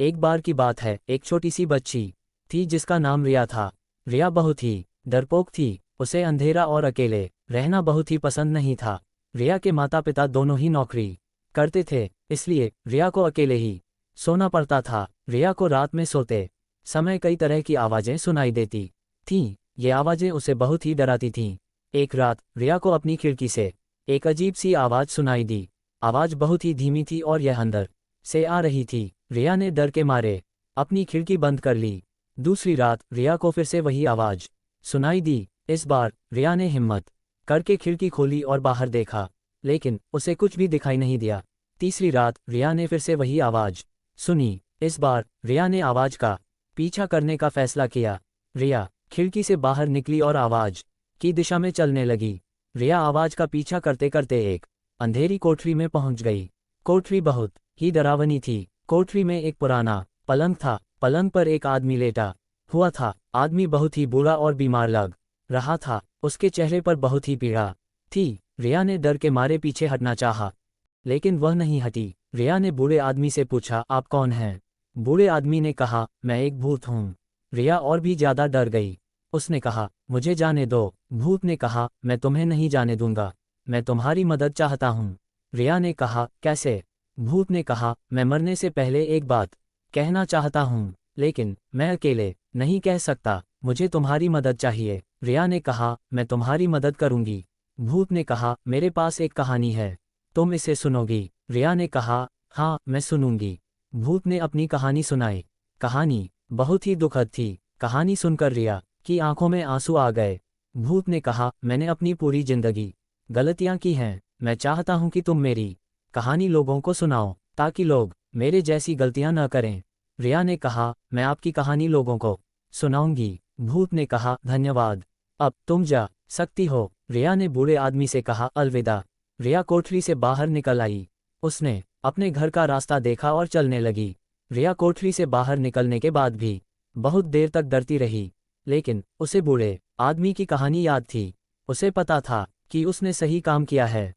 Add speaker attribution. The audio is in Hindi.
Speaker 1: एक बार की बात है, एक छोटी सी बच्ची थी जिसका नाम रिया था। रिया बहुत ही डरपोक थी। उसे अंधेरा और अकेले रहना बहुत ही पसंद नहीं था। रिया के माता पिता दोनों ही नौकरी करते थे, इसलिए रिया को अकेले ही सोना पड़ता था। रिया को रात में सोते समय कई तरह की आवाज़ें सुनाई देती थीं। ये आवाज़ें उसे बहुत ही डराती थीं। एक रात रिया को अपनी खिड़की से एक अजीब सी आवाज़ सुनाई दी। आवाज़ बहुत ही धीमी थी और यह अंदर से आ रही थी। रिया ने डर के मारे अपनी खिड़की बंद कर ली। दूसरी रात रिया को फिर से वही आवाज़ सुनाई दी। इस बार रिया ने हिम्मत करके खिड़की खोली और बाहर देखा, लेकिन उसे कुछ भी दिखाई नहीं दिया। तीसरी रात रिया ने फिर से वही आवाज़ सुनी। इस बार रिया ने आवाज़ का पीछा करने का फैसला किया। रिया खिड़की से बाहर निकली और आवाज़ की दिशा में चलने लगी। रिया आवाज़ का पीछा करते करते एक अंधेरी कोठरी में पहुंच गई। कोठरी बहुत ही डरावनी थी। कोठरी में एक पुराना पलंग था। पलंग पर एक आदमी लेटा हुआ था। आदमी बहुत ही बूढ़ा और बीमार लग रहा था। उसके चेहरे पर बहुत ही पीड़ा थी। रिया ने डर के मारे पीछे हटना चाहा, लेकिन वह नहीं हटी। रिया ने बूढ़े आदमी से पूछा, आप कौन हैं? बूढ़े आदमी ने कहा, मैं एक भूत हूँ। रिया और भी ज्यादा डर गई। उसने कहा, मुझे जाने दो। भूत ने कहा, मैं तुम्हें नहीं जाने दूंगा, मैं तुम्हारी मदद चाहता हूँ। रिया ने कहा, कैसे? भूत ने कहा, मैं मरने से पहले एक बात कहना चाहता हूँ, लेकिन मैं अकेले नहीं कह सकता, मुझे तुम्हारी मदद चाहिए। रिया ने कहा, मैं तुम्हारी मदद करूंगी। भूत ने कहा, मेरे पास एक कहानी है, तुम इसे सुनोगी? रिया ने कहा, हाँ मैं सुनूंगी। भूत ने अपनी कहानी सुनाई। कहानी बहुत ही दुखद थी। कहानी सुनकर रिया की आंखों में आंसू आ गए। भूत ने कहा, मैंने अपनी पूरी जिंदगी गलतियां की हैं। मैं चाहता हूं कि तुम मेरी कहानी लोगों को सुनाओ, ताकि लोग मेरे जैसी गलतियां न करें। रिया ने कहा, मैं आपकी कहानी लोगों को सुनाऊंगी। भूत ने कहा, धन्यवाद, अब तुम जा सकती हो। रिया ने बूढ़े आदमी से कहा, अलविदा। रिया कोठरी से बाहर निकल आई। उसने अपने घर का रास्ता देखा और चलने लगी। रिया कोठरी से बाहर निकलने के बाद भी बहुत देर तक डरती रही, लेकिन उसे बूढ़े आदमी की कहानी याद थी। उसे पता था कि उसने सही काम किया है।